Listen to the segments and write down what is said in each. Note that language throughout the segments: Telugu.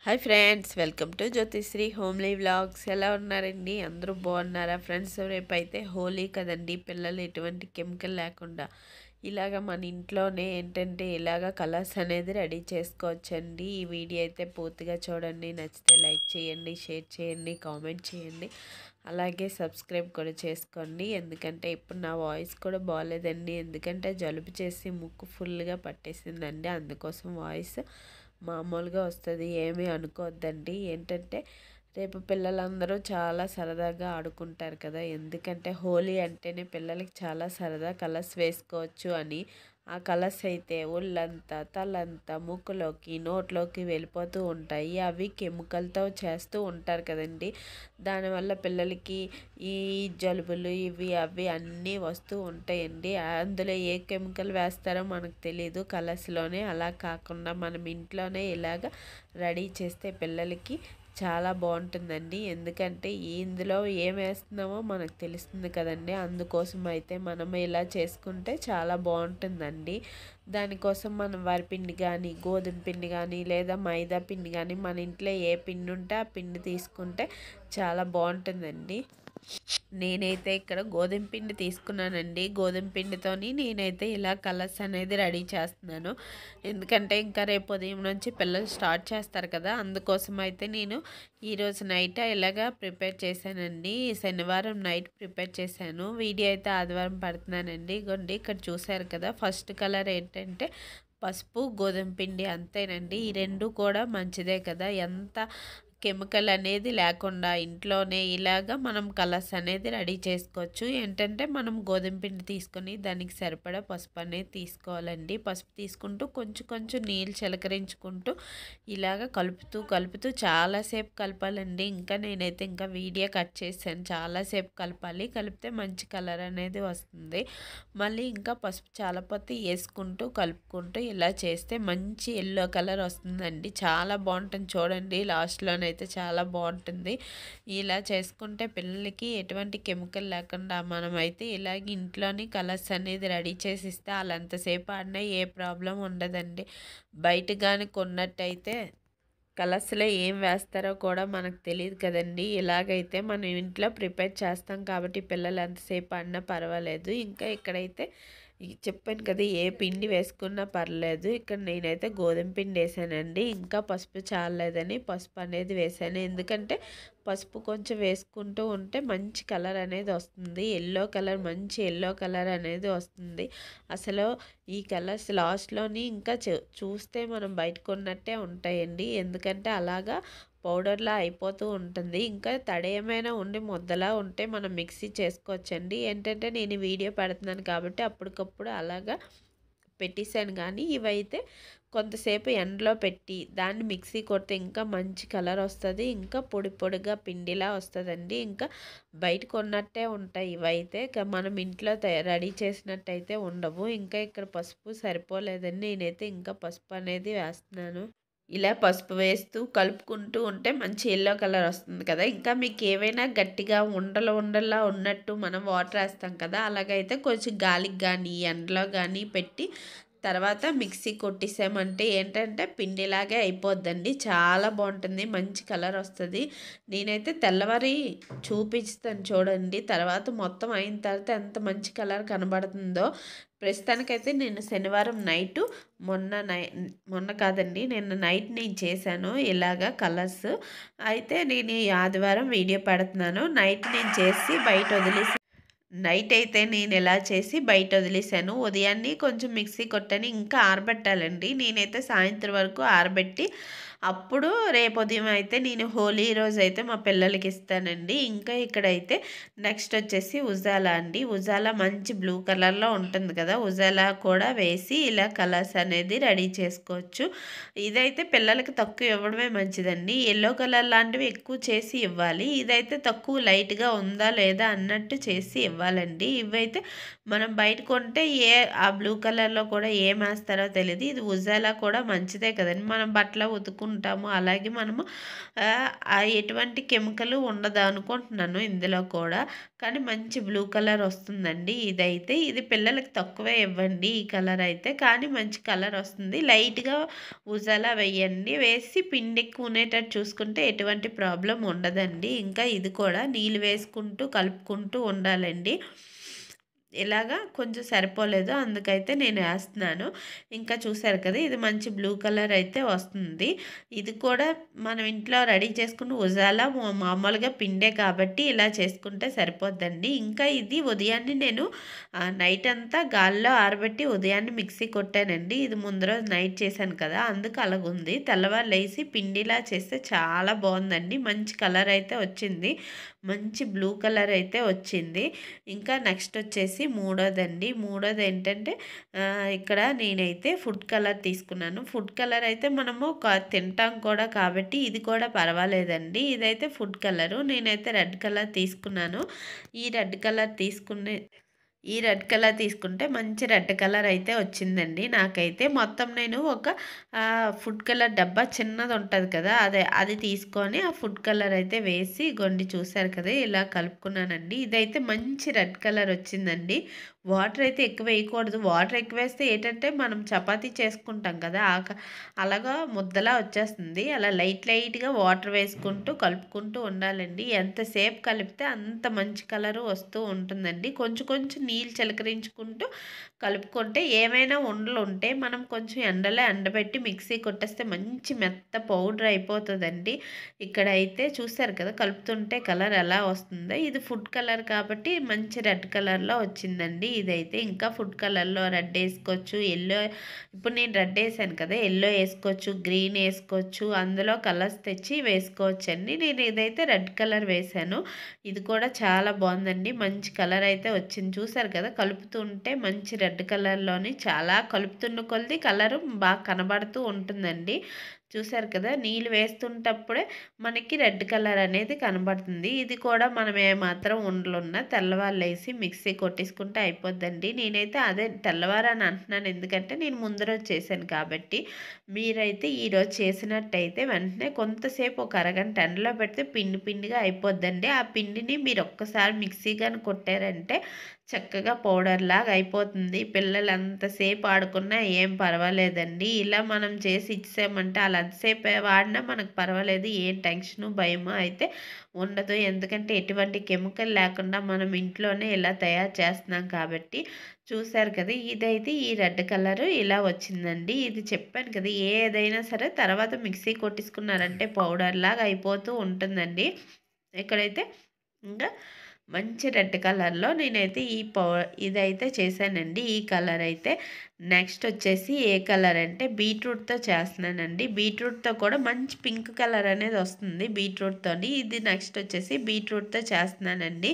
Hi friends, welcome to Jyothisri homely vlogs. ఎలా ఉన్నారండి? అందరూ బాగున్నారా ఫ్రెండ్స్? రేపైతే హోలీ కదండి. పిల్లలు ఎటువంటి కెమికల్ లేకుండా ఇలాగ మన ఇంట్లోనే ఏంటంటే ఇలాగ కలర్స్ అనేది రెడీ చేసుకోవచ్చండి. ఈ వీడియో అయితే పూర్తిగా చూడండి. నచ్చితే లైక్ చేయండి, షేర్ చేయండి, కామెంట్ చేయండి, అలాగే సబ్స్క్రైబ్ కూడా చేసుకోండి. ఎందుకంటే ఇప్పుడు నా వాయిస్ కూడా బాగాలేదండి. ఎందుకంటే జలుబు చేసి ముక్కు ఫుల్గా పట్టేసిందండి. అందుకోసం వాయిస్ మామూలుగా వస్తుంది, ఏమీ అనుకోవద్దండి. ఏంటంటే రేపు పిల్లలందరూ చాలా సరదాగా ఆడుకుంటారు కదా. ఎందుకంటే హోలీ అంటేనే పిల్లలకి చాలా సరదా, కలర్స్ వేసుకోవచ్చు అని. ఆ కలర్స్ అయితే ఒళ్ళంతా, తలంతా, ముక్కులోకి, నోట్లోకి వెళ్ళిపోతూ ఉంటాయి. అవి కెమికల్తో చేస్తూ ఉంటారు కదండి. దానివల్ల పిల్లలకి ఈ జలుబులు ఇవి అవి అన్నీ వస్తూ ఉంటాయండి. అందులో ఏ కెమికల్ వేస్తారో మనకు తెలియదు కలర్స్లోనే. అలా కాకుండా మనం ఇంట్లోనే ఇలాగ రెడీ చేస్తే పిల్లలకి చాలా బాగుంటుందండి. ఎందుకంటే ఇందులో ఏం వేస్తున్నామో మనకు తెలుస్తుంది కదండి. అందుకోసం అయితే మనం ఇలా చేసుకుంటే చాలా బాగుంటుందండి. దానికోసం మనం వరిపిండి కానీ, గోధుమ పిండి కానీ, లేదా మైదా పిండి కానీ, మన ఇంట్లో ఏ పిండి ఉంటే ఆ పిండి తీసుకుంటే చాలా బాగుంటుందండి. నేనైతే ఇక్కడ గోధుమ పిండి తీసుకున్నానండి. గోధుమ పిండితోని నేనైతే ఇలా కలర్స్ అనేది రెడీ చేస్తున్నాను. ఎందుకంటే ఇంకా రేపు ఉదయం నుంచి పిల్లలు స్టార్ట్ చేస్తారు కదా. అందుకోసం అయితే నేను ఈరోజు నైట్ ఇలాగా ప్రిపేర్ చేశానండి. శనివారం నైట్ ప్రిపేర్ చేశాను. వీడియో అయితే ఆదివారం పడుతున్నానండి. ఇగోండి ఇక్కడ చూసారు కదా. ఫస్ట్ కలర్ ఏంటంటే పసుపు, గోధుమ పిండి, అంతేనండి. ఈ రెండు కూడా మంచిదే కదా. ఎంత కెమికల్ అనేది లేకుండా ఇంట్లోనే ఇలాగా మనం కలర్స్ అనేది రెడీ చేసుకోవచ్చు. ఏంటంటే మనం గోధుమ పిండి తీసుకొని దానికి సరిపడా పసుపు అనేది తీసుకోవాలండి. పసుపు తీసుకుంటూ కొంచెం కొంచెం నీళ్ళు చిలకరించుకుంటూ ఇలాగ కలుపుతూ కలుపుతూ చాలాసేపు కలపాలండి. ఇంకా నేనైతే ఇంకా వీడియో కట్ చేశాను. చాలాసేపు కలపాలి, కలిపితే మంచి కలర్ అనేది వస్తుంది. మళ్ళీ ఇంకా పసుపు చాలపోతే వేసుకుంటూ కలుపుకుంటూ ఇలా చేస్తే మంచి ఎల్లో కలర్ వస్తుందండి. చాలా బాగుంటుంది చూడండి. లాస్ట్లోనైతే చాలా బాగుంటుంది. ఇలా చేసుకుంటే పిల్లలకి ఎటువంటి కెమికల్ లేకుండా మనమైతే ఇలాగ ఇంట్లోని కలర్స్ అనేది రెడీ చేసి ఇస్తే వాళ్ళు ఎంతసేపు ఆడినా ఏ ప్రాబ్లం ఉండదండి. బయట కానీ కొన్నట్టయితే కలర్స్లో ఏం వేస్తారో కూడా మనకు తెలియదు కదండి. ఇలాగైతే మనం ఇంట్లో ప్రిపేర్ చేస్తాం కాబట్టి పిల్లలు ఎంతసేపు ఆడినా పర్వాలేదు. ఇంకా ఇక్కడైతే చెప్పాను కదా, ఏ పిండి వేసుకున్నా పర్లేదు. ఇక్కడ నేనైతే గోధుమ పిండి వేసానండి. ఇంకా పసుపు చాలలేదని పసుపు అనేది వేసాను. ఎందుకంటే పసుపు కొంచెం వేసుకుంటూ ఉంటే మంచి కలర్ అనేది వస్తుంది. ఎల్లో కలర్, మంచి ఎల్లో కలర్ అనేది వస్తుంది. అసలు ఈ కలర్స్ లాస్ట్లోని ఇంకా చూస్తే మనం బయట కొన్నట్టే ఉంటాయండి. ఎందుకంటే అలాగా పౌడర్లా అయిపోతూ ఉంటుంది. ఇంకా తడి ఏమైనా ఉండి ముద్దలా ఉంటే మనం మిక్సీ చేసుకోవచ్చండి. ఏంటంటే నేను వీడియో పెడుతున్నాను కాబట్టి అప్పటికప్పుడు అలాగా పెట్టేశాను. కానీ ఇవైతే కొంతసేపు ఎండలో పెట్టి దాన్ని మిక్సీ కొడితే ఇంకా మంచి కలర్ వస్తుంది. ఇంకా పొడి పొడిగా పిండిలా వస్తుందండి. ఇంకా బయట కొన్నట్టే ఉంటాయి ఇవైతే. మనం ఇంట్లో రెడీ చేసినట్టయితే ఉండవు. ఇంకా ఇక్కడ పసుపు సరిపోలేదండి. నేనైతే ఇంకా పసుపు అనేది వేస్తున్నాను. ఇలా పసుపు వేస్తూ కలుపుకుంటూ ఉంటే మంచి ఎల్లో కలర్ వస్తుంది కదా. ఇంకా మీకు ఏవైనా గట్టిగా ఉండలు ఉండల్లా ఉన్నట్టు మనం వాటర్ వేస్తాం కదా, అలాగైతే కొంచెం గాలికి కానీ ఎండలో కానీ పెట్టి తర్వాత మిక్సీ కొట్టేసామంటే ఏంటంటే పిండిలాగే అయిపోద్దండి. చాలా బాగుంటుంది, మంచి కలర్ వస్తుంది. నేనైతే తెల్లవారి చూపిస్తాను చూడండి. తర్వాత మొత్తం అయిన తర్వాత ఎంత మంచి కలర్ కనబడుతుందో. ప్రస్తుతానికైతే నేను శనివారం నైటు మొన్న కాదండి, నిన్న నైట్ నేను చేశాను ఇలాగా కలర్స్. అయితే నేను ఈ ఆదివారం వీడియో పెడుతున్నాను. నైట్ నేను చేసి బయట వదిలేసి నైట్ అయితే నేను ఇలా చేసి బయట వదిలేసాను. ఉదయాన్నే కొంచెం మిక్సీ కొట్టని ఇంకా ఆరబెట్టాలండి. నేనైతే సాయంత్రం వరకు ఆరబెట్టి అప్పుడు రేపు ఉదయం అయితే నేను హోలీ రోజు అయితే మా పిల్లలకి ఇస్తానండి. ఇంకా ఇక్కడైతే నెక్స్ట్ వచ్చేసి ఉజాలా అండి. ఉజాలా మంచి బ్లూ కలర్లో ఉంటుంది కదా, ఉజాలా కూడా వేసి ఇలా కలర్స్ అనేది రెడీ చేసుకోవచ్చు. ఇదైతే పిల్లలకి తక్కువ ఇవ్వడమే మంచిదండి. ఎల్లో కలర్ లాంటివి ఎక్కువ చేసి ఇవ్వాలి. ఇదైతే తక్కువ లైట్గా ఉందా లేదా అన్నట్టు చేసి ఇవ్వాలి. ఇవ్వాలండి. ఇవైతే మనం బయట కొంటే ఆ బ్లూ కలర్‌లో కూడా ఏమేస్తారో తెలీదు. ఇది ఉజాలా కూడా మంచిదే కదండీ. మనం బట్టలు ఉతుక్కుంటాము. అలాగే మనము ఎటువంటి కెమికల్ ఉండదు అనుకుంటున్నాను ఇందులో కూడా. కానీ మంచి బ్లూ కలర్ వస్తుందండి ఇదైతే. ఇది పిల్లలకి తక్కువే ఇవ్వండి ఈ కలర్ అయితే. కానీ మంచి కలర్ వస్తుంది. లైట్‌గా ఉజాలా వేయండి. వేసి పిండి ఎక్కువ ఉండేటట్టు చూసుకుంటే ఎటువంటి ప్రాబ్లమ్ ఉండదండి. ఇంకా ఇది కూడా నీళ్ళు వేసుకుంటూ కలుపుకుంటూ ఉండాలండి. ఇలాగా కొంచెం సరిపోలేదు అందుకైతే నేను వేస్తున్నాను. ఇంకా చూసారు కదా ఇది మంచి బ్లూ కలర్ అయితే వస్తుంది. ఇది కూడా మనం ఇంట్లో రెడీ చేసుకుని ఉజాలా మామూలుగా పిండే కాబట్టి ఇలా చేసుకుంటే సరిపోద్దండి. ఇంకా ఇది ఉదయాన్నే నేను నైట్ అంతా గాల్లో ఆరబెట్టి ఉదయాన్నే మిక్సీ కొట్టానండి. ఇది ముందు రోజు నైట్ చేశాను కదా అందుకు అలాగుంది. తెల్లవారు లేసి పిండిలా చేస్తే చాలా బాగుందండి. మంచి కలర్ అయితే వచ్చింది. మంచి బ్లూ కలర్ అయితే వచ్చింది. ఇంకా నెక్స్ట్ వచ్చేసి మూడోదండి. మూడోది ఏంటంటే ఇక్కడ నేనైతే ఫుడ్ కలర్ తీసుకున్నాను. ఫుడ్ కలర్ అయితే మనము తింటాం కూడా కాబట్టి ఇది కూడా పర్వాలేదండి. ఇదైతే ఫుడ్ కలరు. నేనైతే రెడ్ కలర్ తీసుకున్నాను. ఈ రెడ్ కలర్ తీసుకుంటే మంచి రెడ్ కలర్ అయితే వచ్చిందండి నాకైతే. మొత్తం నేను ఒక ఫుడ్ కలర్ డబ్బా చిన్నది ఉంటుంది కదా అది తీసుకొని ఆ ఫుడ్ కలర్ అయితే వేసి గొండి చూసారు కదా ఇలా కలుపుకున్నానండి. ఇదైతే మంచి రెడ్ కలర్ వచ్చిందండి. వాటర్ అయితే ఎక్కువ వేయకూడదు. వాటర్ ఎక్కువ వేస్తే ఏంటంటే మనం చపాతీ చేసుకుంటాం కదా అలాగా ముద్దలా వచ్చేస్తుంది. అలా లైట్గా వాటర్ వేసుకుంటూ కలుపుకుంటూ ఉండాలండి. ఎంతసేపు కలిపితే అంత మంచి కలరు వస్తూ ఉంటుందండి. కొంచెం కొంచెం నీళ్ళు చిలకరించుకుంటూ కలుపుకుంటే ఏమైనా ఉండలు ఉంటే మనం కొంచెం ఎండలో ఎండబెట్టి మిక్సీ కొట్టేస్తే మంచి మెత్త పౌడర్ అయిపోతుందండి. ఇక్కడ అయితే చూసారు కదా కలుపుతుంటే కలర్ ఎలా వస్తుందో. ఇది ఫుడ్ కలర్ కాబట్టి మంచి రెడ్ కలర్లో వచ్చిందండి. ఇదైతే ఇంకా ఫుడ్ కలర్లో రెడ్ వేసుకోవచ్చు, ఎల్లో. ఇప్పుడు నేను రెడ్ వేసాను కదా ఎల్లో వేసుకోవచ్చు, గ్రీన్ వేసుకోవచ్చు. అందులో కలర్స్ తెచ్చి వేసుకోవచ్చు అండి. నేను ఇదైతే రెడ్ కలర్ వేసాను. ఇది కూడా చాలా బాగుందండి. మంచి కలర్ అయితే వచ్చింది. చూసారు కదా కలుపుతుంటే మంచి రెడ్ కలర్లోని చాలా కలుపుతున్న కొలది కలర్ బాగా కనబడుతూ ఉంటుందండి. చూసారు కదా నీళ్ళు వేస్తుంటప్పుడే మనకి రెడ్ కలర్ అనేది కనబడుతుంది. ఇది కూడా మనం ఏమాత్రం ఉండలున్నా తెల్లవారు లేసి మిక్సీ కొట్టేసుకుంటే అయిపోద్దండి. నేనైతే అదే తెల్లవారు అని అంటున్నాను ఎందుకంటే నేను ముందు రోజు చేశాను కాబట్టి. మీరైతే ఈరోజు చేసినట్టయితే వెంటనే కొంతసేపు ఒక అరగంట ఎండలో పెడితే పిండిగా అయిపోద్దండి. ఆ పిండిని మీరు ఒక్కసారి మిక్సీ కానీ కొట్టారంటే చక్కగా పౌడర్ లాగా అయిపోతుంది. పిల్లలు ఎంతసేపు ఆడుకున్నా ఏం పర్వాలేదండి. ఇలా మనం చేసి ఇచ్చామంటే అలా ఎంతసేపు వాడినా మనకు పర్వాలేదు. ఏం టెన్షను భయము అయితే ఉండదు. ఎందుకంటే ఎటువంటి కెమికల్ లేకుండా మనం ఇంట్లోనే ఇలా తయారు చేస్తున్నాం కాబట్టి. చూసారు కదా ఇదైతే ఈ రెడ్ కలర్ ఇలా వచ్చిందండి. ఇది చెప్పాను కదా ఏదైనా సరే తర్వాత మిక్సీ కొట్టేసుకున్నారంటే పౌడర్ లాగా అయిపోతూ ఉంటుందండి. ఇక్కడైతే ఇంకా మంచి రెడ్ కలర్లో నేనైతే ఇదైతే చేశానండి. ఈ కలర్ అయితే నెక్స్ట్ వచ్చేసి ఏ కలర్ అంటే బీట్రూట్తో చేస్తున్నానండి. బీట్రూట్తో కూడా మంచి పింక్ కలర్ అనేది వస్తుంది బీట్రూట్తో. ఇది నెక్స్ట్ వచ్చేసి బీట్రూట్తో చేస్తున్నానండి.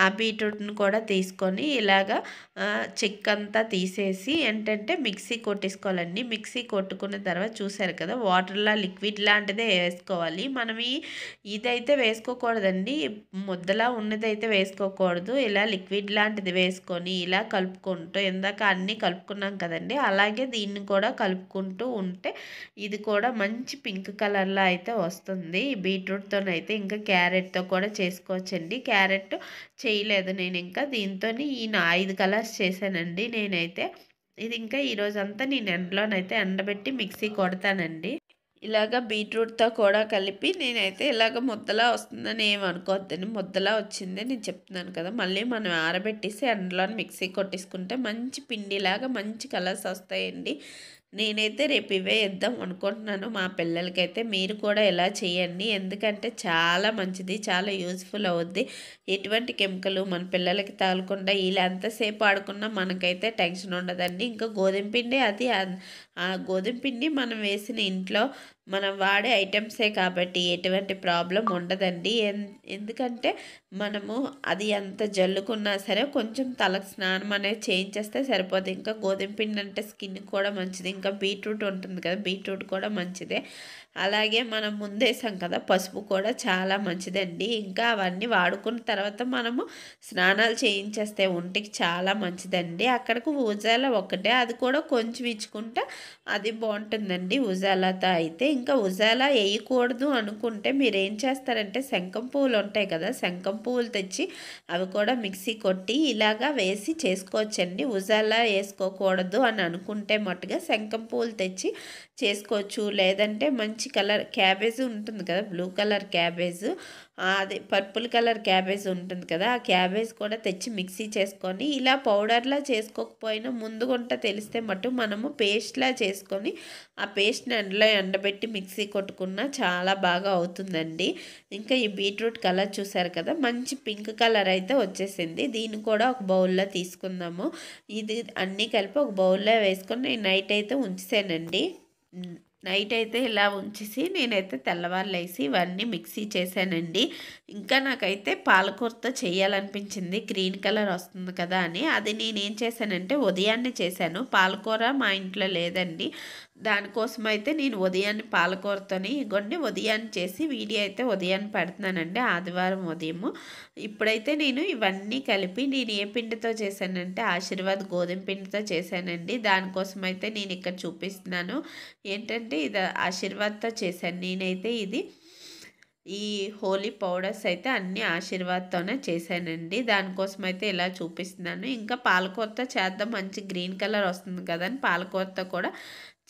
ఆ బీట్రూట్ని కూడా తీసుకొని ఇలాగా చెక్కంతా తీసేసి ఏంటంటే మిక్సీ కొట్టేసుకోవాలండి. మిక్సీ కొట్టుకున్న తర్వాత చూసారు కదా వాటర్లా లిక్విడ్ లాంటిదే వేసుకోవాలి. మనం ఇదైతే వేసుకోకూడదండి. ముద్దలా ఉన్నదైతే వేసుకోకూడదు. ఇలా లిక్విడ్ లాంటిది వేసుకొని ఇలా కలుపుకుంటూ ఇందాక అన్నీ కలుపుకున్నాం కదండి అలాగే దీన్ని కూడా కలుపుకుంటూ ఉంటే ఇది కూడా మంచి పింక్ కలర్లో అయితే వస్తుంది. బీట్రూట్తోనైతే ఇంకా క్యారెట్తో కూడా చేసుకోవచ్చండి. క్యారెట్ చేయలేదు నేను. ఇంకా దీంతో ఈ 5 కలర్స్ చేశానండి నేనైతే. ఇది ఇంకా ఈరోజంతా నేను ఎండలోనైతే ఎండబెట్టి మిక్సీ కొడతానండి. ఇలాగ బీట్రూట్తో కూడా కలిపి నేనైతే ఇలాగ ముద్దలా వస్తుందని ఏమనుకోవద్దండి. ముద్దలా వచ్చిందే నేను చెప్తున్నాను కదా. మళ్ళీ మనం ఆరబెట్టేసి ఎండలో మిక్సీ కొట్టేసుకుంటే మంచి పిండిలాగా మంచి కలర్స్ వస్తాయండి. నేనైతే రేపు ఇవే ఇద్దాం అనుకుంటున్నాను మా పిల్లలకైతే. మీరు కూడా ఇలా చేయండి. ఎందుకంటే చాలా మంచిది, చాలా యూజ్ఫుల్ అవుద్ది. ఎటువంటి కెమికల్ మన పిల్లలకి తగలకుండా ఇలా ఎంతసేపు ఆడుకున్నా మనకైతే టెన్షన్ ఉండదండి. ఇంకా గోధుమ పిండి అది ఆ గోధుమ పిండి మనం వేసిన ఇంట్లో మనం వాడే ఐటమ్సే కాబట్టి ఎటువంటి ప్రాబ్లం ఉండదండి. ఎందుకంటే మనము అది ఎంత జల్లుకున్నా సరే కొంచెం తలకు స్నానం అనేది చేయించేస్తే సరిపోద్ది. ఇంకా గోధుమ పిండి అంటే స్కిన్ కూడా మంచిది. ఇంకా బీట్రూట్ ఉంటుంది కదా, బీట్రూట్ కూడా మంచిదే. అలాగే మనం ముందేసాం కదా పసుపు కూడా చాలా మంచిదండి. ఇంకా అవన్నీ వాడుకున్న తర్వాత మనము స్నానాలు చేయించేస్తే ఒంటికి చాలా మంచిదండి. అక్కడికి ఉజాల ఒక్కటే, అది కూడా కొంచెం ఇచ్చుకుంటే అది బాగుంటుందండి ఉజాలతో అయితే. ఇంకా ఉజాల వేయకూడదు అనుకుంటే మీరు ఏం చేస్తారంటే శంఖం పువ్వులు ఉంటాయి కదా, శంఖం పువ్వులు తెచ్చి అవి కూడా మిక్సీ కొట్టి ఇలాగా వేసి చేసుకోవచ్చండి. ఉజాల వేసుకోకూడదు అని అనుకుంటే మట్టుగా శంఖం పువ్వులు తెచ్చి చేసుకోవచ్చు. లేదంటే మంచి కలర్ క్యాబేజ్ ఉంటుంది కదా, బ్లూ కలర్ క్యాబేజ్, అది పర్పుల్ కలర్ క్యాబేజ్ ఉంటుంది కదా, ఆ క్యాబేజ్ కూడా తెచ్చి మిక్సీ చేసుకొని ఇలా పౌడర్లా చేసుకోకపోయినా ముందుగుంట తెలిస్తే మటు మనము పేస్ట్లా చేసుకొని ఆ పేస్ట్ని ఎండలో ఎండబెట్టి మిక్సీ కొట్టుకున్నా చాలా బాగా అవుతుందండి. ఇంకా ఈ బీట్రూట్ కలర్ చూసారు కదా, మంచి పింక్ కలర్ అయితే వచ్చేసింది. దీన్ని కూడా ఒక బౌల్లో తీసుకుందాము. ఇది అన్నీ కలిపి ఒక బౌల్లో వేసుకొని నేను నైట్ అయితే ఉంచేసానండి. నైట్ అయితే ఇలా ఉంచేసి నేనైతే తెల్లవారు లేసి ఇవన్నీ మిక్సీ చేశానండి. ఇంకా నాకైతే పాలకూరతో చేయాలనిపించింది, గ్రీన్ కలర్ వస్తుంది కదా అని. అది నేనేం చేశానంటే ఉదయాన్నే చేశాను. పాలకూర మా ఇంట్లో లేదండి, దానికోసం అయితే నేను ఉదయాన్నే పాలకూరతోని ఇగోండి ఉదయాన్నే చేసి వీడియో అయితే ఉదయాన్నే పెడుతున్నానండి, ఆదివారం ఉదయము. ఇప్పుడైతే నేను ఇవన్నీ కలిపి నేను ఏ పిండితో చేశానంటే ఆశీర్వాద్ గోధుమ పిండితో చేశానండి. దానికోసం అయితే నేను ఇక్కడ చూపిస్తున్నాను. ఏంటంటే ఇది ఆశీర్వాద్తో చేశాను నేనైతే. ఈ హోలీ పౌడర్స్ అయితే అన్నీ ఆశీర్వాద్తోనే చేశానండి. దానికోసం అయితే ఇలా చూపిస్తున్నాను. ఇంకా పాలకూరతో చేద్దాం, మంచి గ్రీన్ కలర్ వస్తుంది కదా అని పాలకూరతో కూడా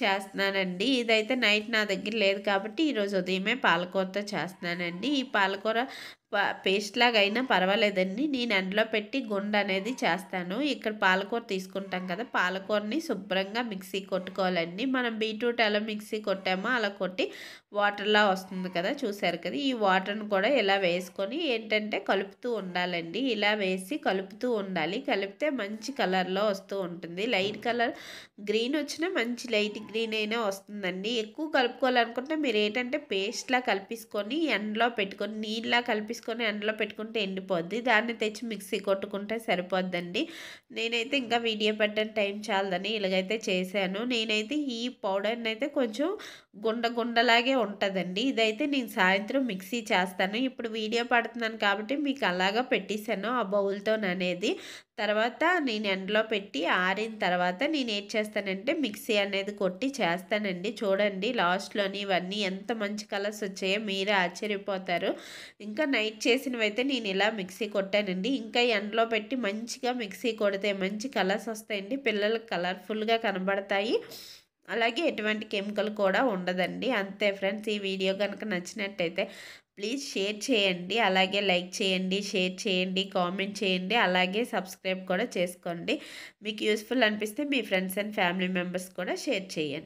చేస్తున్నానండి. ఇదైతే నైట్ నా దగ్గర లేదు కాబట్టి ఈరోజు ఉదయమే పాలకూరతో చేస్తున్నానండి. ఈ పాలకూర పేస్ట్ లాగా అయినా పర్వాలేదండి, నేను ఎండలో పెట్టి గుండ అనేది చేస్తాను. ఇక్కడ పాలకూర తీసుకుంటాం కదా, పాలకూరని శుభ్రంగా మిక్సీ కొట్టుకోవాలండి. మనం బీట్రూట్ ఎలా మిక్సీ కొట్టామో అలా కొట్టి వాటర్లా వస్తుంది కదా, చూసారు కదా, ఈ వాటర్ని కూడా ఇలా వేసుకొని ఏంటంటే కలుపుతూ ఉండాలండి. ఇలా వేసి కలుపుతూ ఉండాలి. కలిపితే మంచి కలర్లో వస్తూ ఉంటుంది. లైట్ కలర్ గ్రీన్ వచ్చినా మంచి లైట్ గ్రీన్ అయినా వస్తుందండి. ఎక్కువ కలుపుకోవాలనుకుంటే మీరు ఏంటంటే పేస్ట్లా కలిపేసుకొని ఎండలో పెట్టుకొని నీళ్ళలా కలిపేసుకొని ఎండలో పెట్టుకుంటే ఎండిపోద్ది. దాన్ని తెచ్చి మిక్సీ కొట్టుకుంటే సరిపోద్దండి. నేనైతే ఇంకా వీడియో పెట్టని టైం చాలదని ఇలాగైతే చేశాను. నేనైతే ఈ పౌడర్ని అయితే కొంచెం గుండలాగే ఉంటుందండి. ఇదైతే నేను సాయంత్రం మిక్సీ చేస్తాను. ఇప్పుడు వీడియో పడుతున్నాను కాబట్టి మీకు అలాగా పెట్టేశాను ఆ బౌల్తో అనేది. తర్వాత నేను ఎండలో పెట్టి ఆరిన తర్వాత నేను ఏం చేస్తానంటే మిక్సీ అనేది కొట్టి చేస్తానండి. చూడండి లాస్ట్లోని ఇవన్నీ ఎంత మంచి కలర్స్ వచ్చాయో మీరే ఆశ్చర్యపోతారు. ఇంకా నైట్ చేసినవి అయితే నేను ఇలా మిక్సీ కొట్టానండి. ఇంకా ఎండలో పెట్టి మంచిగా మిక్సీ కొడితే మంచి కలర్స్ వస్తాయండి, పిల్లలకు కలర్ఫుల్గా కనబడతాయి. అలాగే ఎటువంటి కెమికల్ కూడా ఉండదండి. అంతే ఫ్రెండ్స్, ఈ వీడియో కనుక నచ్చినట్టయితే ప్లీజ్ షేర్ చేయండి, అలాగే లైక్ చేయండి, షేర్ చేయండి, కామెంట్ చేయండి, అలాగే సబ్స్క్రైబ్ కూడా చేసుకోండి. మీకు యూస్ఫుల్ అనిపిస్తే మీ ఫ్రెండ్స్ అండ్ ఫ్యామిలీ మెంబర్స్ కూడా షేర్ చేయండి.